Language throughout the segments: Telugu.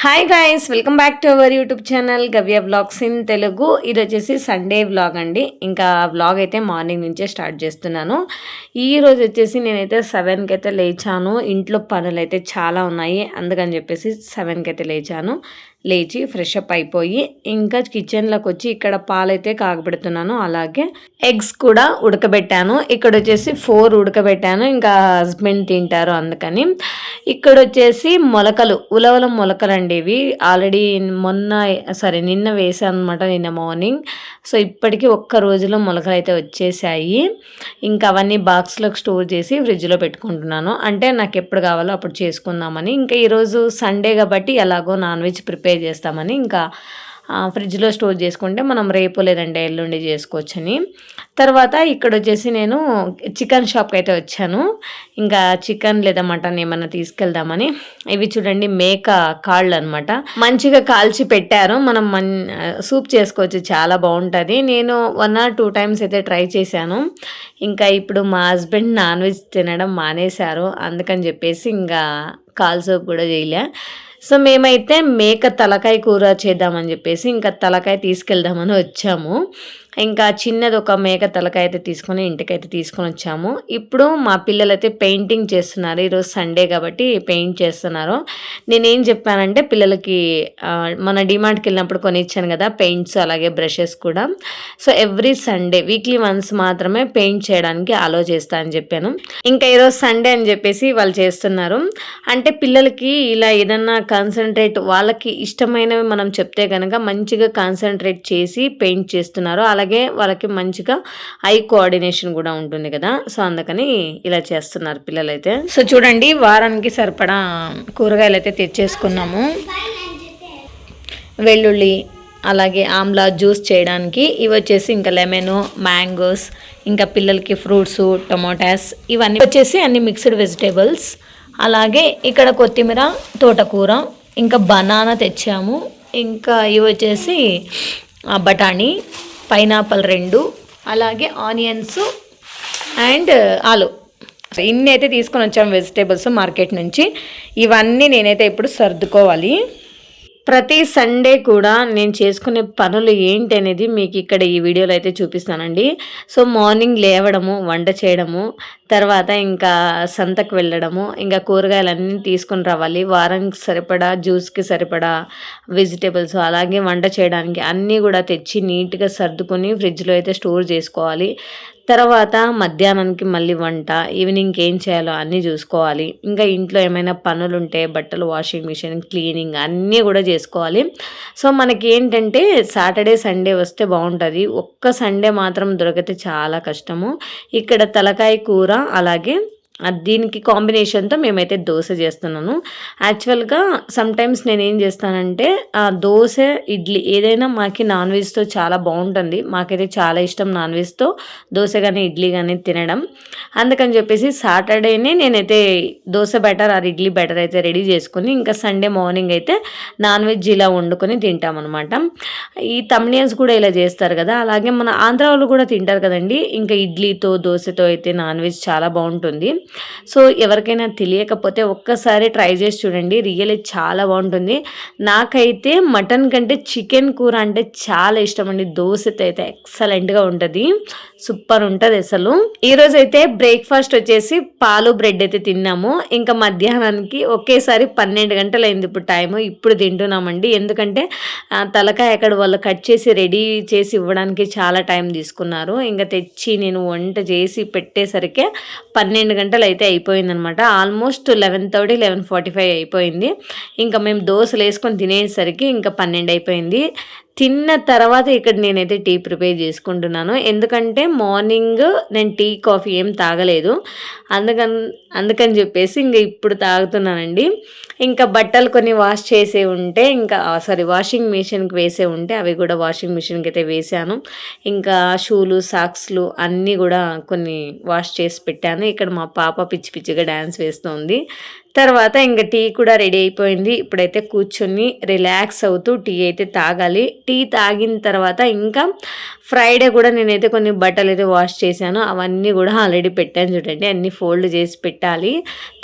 Hi guys, welcome back to our YouTube channel గవ్య వ్లాగ్స్ ఇన్ తెలుగు. ఇది వచ్చేసి సండే వ్లాగ్ అండి. ఇంకా వ్లాగ్ అయితే మార్నింగ్ నుంచే స్టార్ట్ చేస్తున్నాను. ఈరోజు వచ్చేసి నేనైతే 7కి అయితే లేచాను. ఇంట్లో పనులు అయితే చాలా ఉన్నాయి, అందుకని చెప్పేసి 7కి అయితే లేచి ఫ్రెష్ అప్ అయిపోయి ఇంకా కిచెన్లోకి వచ్చి ఇక్కడ పాలైతే కాగబెడుతున్నాను. అలాగే ఎగ్స్ కూడా ఉడకబెట్టాను. ఇక్కడ వచ్చేసి 4 ఉడకబెట్టాను, ఇంకా హస్బెండ్ తింటారు అందుకని. ఇక్కడ వచ్చేసి మొలకలు, ఉలవల మొలకలు అండి. ఇవి ఆల్రెడీ నిన్న వేసాను అనమాట, నిన్న మార్నింగ్. సో ఇప్పటికీ ఒక్క రోజులో మొలకలు అయితే వచ్చేసాయి. ఇంకా అవన్నీ బాక్స్లోకి స్టోర్ చేసి ఫ్రిడ్జ్లో పెట్టుకుంటున్నాను. అంటే నాకు ఎప్పుడు కావాలో అప్పుడు చేసుకుందామని. ఇంకా ఈరోజు సండే కాబట్టి ఎలాగో నాన్ వెజ్ ప్రిపేర్ చేస్తామని ఇంకా ఫ్రిడ్జ్లో స్టోర్ చేసుకుంటే మనం రేపు లేదంటే ఎల్లుండి చేసుకోవచ్చని. తర్వాత ఇక్కడ వచ్చేసి నేను చికెన్ షాప్కి అయితే వచ్చాను. ఇంకా చికెన్ లేదా మటన్ ఏమన్నా తీసుకెళ్దామని. ఇవి చూడండి, మేక కాళ్ళు అనమాట. మంచిగా కాల్చి పెట్టారు. మనం సూప్ చేసుకోవచ్చు, చాలా బాగుంటుంది. నేను 1 or 2 times అయితే ట్రై చేశాను. ఇంకా ఇప్పుడు మా హస్బెండ్ నాన్ వెజ్ తినడం మానేశారు, అందుకని చెప్పేసి ఇంకా కాల్ సూప్ కూడా చేయలే. సో మేమైతే మేక తలకాయ కూర చేద్దామని చెప్పేసి ఇంకా తలకాయ తీసుకెళ్దామని వచ్చాము. ఇంకా చిన్నది ఒక మేక తలకాయ అయితే తీసుకొని ఇంటికైతే తీసుకొని వచ్చాము. ఇప్పుడు మా పిల్లలైతే పెయింటింగ్ చేస్తున్నారు. ఈరోజు సండే కాబట్టి పెయింట్ చేస్తున్నారు. నేనేం చెప్పానంటే పిల్లలకి మన డిమార్ట్కి వెళ్ళినప్పుడు కొని ఇచ్చాను కదా పెయింట్స్, అలాగే బ్రషెస్ కూడా. So every Sunday weekly once మాత్రమే పెయింట్ చేయడానికి అలో చేస్తా అని చెప్పాను. ఇంకా ఈరోజు సండే అని చెప్పేసి వాళ్ళు చేస్తున్నారు. అంటే పిల్లలకి ఇలా ఏదన్నా కాన్సన్ట్రేట్, వాళ్ళకి ఇష్టమైనవి మనం చెప్తే కనుక మంచిగా కాన్సన్ట్రేట్ చేసి పెయింట్ చేస్తున్నారు. అలాగే వాళ్ళకి మంచిగా ఐ కోఆర్డినేషన్ కూడా ఉంటుంది కదా. సో అందుకని ఇలా చేస్తున్నారు పిల్లలైతే. సో చూడండి, వారానికి సరిపడా కూరగాయలు అయితే తెచ్చేసుకున్నాము. వెల్లుల్లి, అలాగే ఆమ్లా జ్యూస్ చేయడానికి. ఇవి వచ్చేసి ఇంకా లెమన్, మ్యాంగోస్, ఇంకా పిల్లలకి ఫ్రూట్స్, టొమాటోస్, ఇవన్నీ వచ్చేసి అన్ని మిక్స్డ్ వెజిటేబుల్స్. అలాగే ఇక్కడ కొత్తిమీర, తోటకూర, ఇంకా బనానా తెచ్చాము. ఇంకా ఇవి వచ్చేసి బఠానీ, పైనాపిల్ 2, అలాగే ఆనియన్స్ అండ్ ఆలు. ఇన్ని అయితే తీసుకొని వచ్చాము వెజిటేబుల్స్ మార్కెట్ నుంచి. ఇవన్నీ నేనైతే ఇప్పుడు సర్దుకోవాలి. ప్రతి సండే కూడా నేను చేసుకునే పనులు ఏంటి అనేది మీకు ఇక్కడ ఈ వీడియోలో అయితే చూపిస్తానండి. సో మార్నింగ్ లేవడము, వంట చేయడము, తర్వాత ఇంకా సంతకు వెళ్ళడము, ఇంకా కూరగాయలన్నీ తీసుకొని రావాలి. వారానికి సరిపడా, జ్యూస్కి సరిపడా వెజిటేబుల్స్, అలాగే వంట చేయడానికి అన్నీ కూడా తెచ్చి నీట్గా సర్దుకొని ఫ్రిడ్జ్లో అయితే స్టోర్ చేసుకోవాలి. తర్వాత మధ్యాహ్నానికి మళ్ళీ వంట, ఈవినింగ్కి ఏం చేయాలో అన్నీ చూసుకోవాలి. ఇంకా ఇంట్లో ఏమైనా పనులు ఉంటే బట్టలు వాషింగ్ మిషన్, క్లీనింగ్ అన్నీ కూడా చేసుకోవాలి. సో మనకి ఏంటంటే సాటర్డే సండే వస్తే బాగుంటుంది. ఒక్క సండే మాత్రం దొరికితే చాలా కష్టము. ఇక్కడ తలకాయ కూర, అలాగే దీనికి కాంబినేషన్తో మేమైతే దోశ చేస్తున్నాను. యాక్చువల్గా సమ్టైమ్స్ నేను ఏం చేస్తానంటే దోశ, ఇడ్లీ ఏదైనా మాకి నాన్ వెజ్తో చాలా బాగుంటుంది. మాకైతే చాలా ఇష్టం నాన్ వెజ్తో దోశ కానీ ఇడ్లీ కానీ తినడం. అందుకని చెప్పేసి సాటర్డేనే నేనైతే dosa batter or idli batter అయితే రెడీ చేసుకుని ఇంకా సండే మార్నింగ్ అయితే నాన్ వెజ్ ఇలా వండుకొని తింటామన్నమాట. ఈ తమిళియన్స్ కూడా ఇలా చేస్తారు కదా, అలాగే మన ఆంధ్ర వాళ్ళు కూడా తింటారు కదండి. ఇంకా ఇడ్లీతో, దోశతో అయితే నాన్ వెజ్ చాలా బాగుంటుంది. సో ఎవరికైనా తెలియకపోతే ఒక్కసారి ట్రై చేసి చూడండి, రియల్లీ చాలా బాగుంటుంది. నాకైతే మటన్ కంటే చికెన్ కూర అంటే చాలా ఇష్టం అండి. దోశతో అయితే ఎక్సలెంట్గా ఉంటుంది, సూపర్ ఉంటుంది అసలు. ఈరోజు అయితే బ్రేక్ఫాస్ట్ వచ్చేసి పాలు, బ్రెడ్ అయితే తిన్నాము. ఇంకా మధ్యాహ్నానికి ఒకేసారి 12 గంటలు అయింది ఇప్పుడు టైము. ఇప్పుడు తింటున్నామండి. ఎందుకంటే తలకాయ అక్కడ వాళ్ళు కట్ చేసి రెడీ చేసి ఇవ్వడానికి చాలా టైం తీసుకున్నారు. ఇంకా తెచ్చి నేను వంట చేసి పెట్టేసరికి 12 గంటలు అయితే అయిపోయిందనమాట. ఆల్మోస్ట్ 11:30, 11:45 అయిపోయింది. ఇంకా మేము దోశలు వేసుకొని తినేసరికి ఇంకా 12 అయిపోయింది. తిన్న తర్వాత ఇక్కడ నేనైతే టీ ప్రిపేర్ చేసుకుంటున్నాను. ఎందుకంటే మార్నింగ్ నేను టీ, కాఫీ ఏం తాగలేదు. అందుకని చెప్పేసి ఇంకా ఇప్పుడు తాగుతున్నానండి. ఇంకా బట్టలు కొన్ని వాష్ చేసే ఉంటే, వాషింగ్ మిషన్కి వేసే ఉంటే అవి కూడా వాషింగ్ మిషన్కి అయితే వేసాను. ఇంకా షూలు, సాక్స్లు అన్నీ కూడా కొన్ని వాష్ చేసి పెట్టాను. ఇక్కడ మా పాప పిచ్చి పిచ్చిగా డ్యాన్స్ వేస్తుంది. తర్వాత ఇంకా టీ కూడా రెడీ అయిపోయింది. ఇప్పుడైతే కూర్చొని రిలాక్స్ అవుతూ టీ అయితే తాగాలి. టీ తాగిన తర్వాత ఇంకా ఫ్రైడే కూడా నేనైతే కొన్ని బట్టలు అయితే వాష్ చేశాను. అవన్నీ కూడా ఆల్రెడీ పెట్టాను చూడండి, అన్నీ ఫోల్డ్ చేసి పెట్టాలి.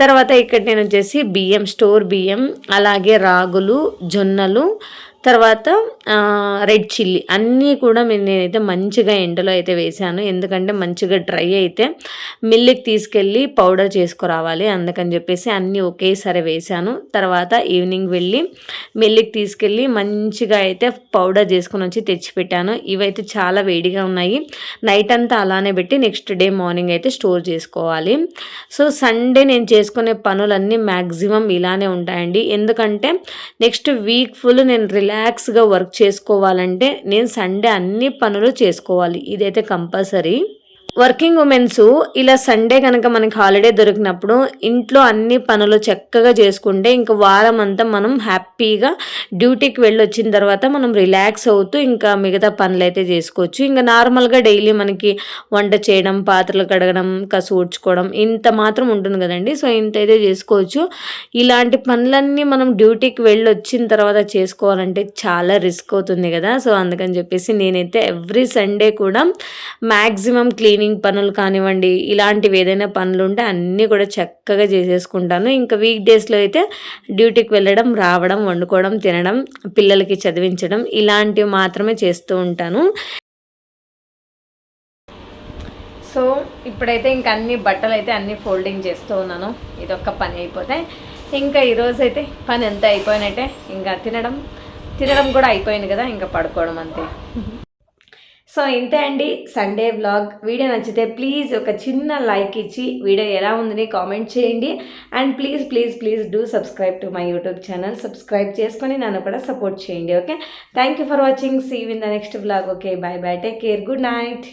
తర్వాత ఇక్కడ నేను వచ్చేసి బియ్యం, స్టోర్ బియ్యం, అలాగే రాగులు, జొన్నలు, తర్వాత రెడ్ చిల్లీ అన్నీ కూడా నేనైతే మంచిగా ఎండలో అయితే వేసాను. ఎందుకంటే మంచిగా డ్రై అయితే మిల్లుకి తీసుకెళ్ళి పౌడర్ చేసుకురావాలి, అందుకని చెప్పేసి అన్నీ ఒకేసారి వేసాను. తర్వాత ఈవినింగ్ వెళ్ళి మిల్లుకి తీసుకెళ్ళి మంచిగా అయితే పౌడర్ చేసుకుని వచ్చి తెచ్చిపెట్టాను. ఇవైతే చాలా వేడిగా ఉన్నాయి. నైట్ అంతా అలానే పెట్టి నెక్స్ట్ డే మార్నింగ్ అయితే స్టోర్ చేసుకోవాలి. సో సండే నేను చేసుకునే పనులన్నీ మ్యాక్సిమం ఇలానే ఉంటాయండి. ఎందుకంటే నెక్స్ట్ వీక్ ఫుల్ నేను రిలాక్స్గా వర్క్ చేసుకోవాలంటే నేను సండే అన్ని పనులు చేసుకోవాలి, ఇదైతే కంపల్సరీ. వర్కింగ్ ఉమెన్స్ ఇలా సండే కనుక మనకి హాలిడే దొరికినప్పుడు ఇంట్లో అన్ని పనులు చక్కగా చేసుకుంటే ఇంకా వారం అంతా మనం హ్యాపీగా డ్యూటీకి వెళ్ళి వచ్చిన తర్వాత మనం రిలాక్స్ అవుతూ ఇంకా మిగతా పనులు అయితే చేసుకోవచ్చు. ఇంకా నార్మల్గా డైలీ మనకి వంట చేయడం, పాత్రలు కడగడం, కసు ఊడ్చుకోవడం ఇంత మాత్రం ఉంటుంది కదండి. సో ఇంత అయితే చేసుకోవచ్చు. ఇలాంటి పనులన్నీ మనం డ్యూటీకి వెళ్ళి వచ్చిన తర్వాత చేసుకోవాలంటే చాలా రిస్క్ అవుతుంది కదా. సో అందుకని చెప్పేసి నేనైతే ఎవ్రీ సండే కూడా మ్యాక్సిమం క్లీనింగ్ పనులు కానివ్వండి, ఇలాంటివి ఏదైనా పనులు ఉంటే అన్నీ కూడా చక్కగా చేసేసుకుంటాను. ఇంకా వీక్ డేస్లో అయితే డ్యూటీకి వెళ్ళడం, రావడం, వండుకోవడం, తినడం, పిల్లలకి చదివించడం ఇలాంటివి మాత్రమే చేస్తూ ఉంటాను. సో ఇప్పుడైతే ఇంకా అన్ని బట్టలు అయితే అన్నీ ఫోల్డింగ్ చేస్తూ ఉన్నాను. ఇదొక్క పని అయిపోతే ఇంకా ఈరోజైతే పని ఎంత అయిపోయినట్టే. ఇంకా తినడం కూడా అయిపోయింది కదా, ఇంకా పడుకోవడం అంతే. సో ఇంతే అండి సండే వ్లాగ్. వీడియో నచ్చితే ప్లీజ్ ఒక చిన్న లైక్ ఇచ్చి వీడియో ఎలా ఉందని కామెంట్ చేయండి. And please do subscribe to my YouTube channel. Subscribe చేసుకొని నన్ను కూడా సపోర్ట్ చేయండి. Okay, thank you for watching. See you in the next vlog. Okay, bye, take care, good night.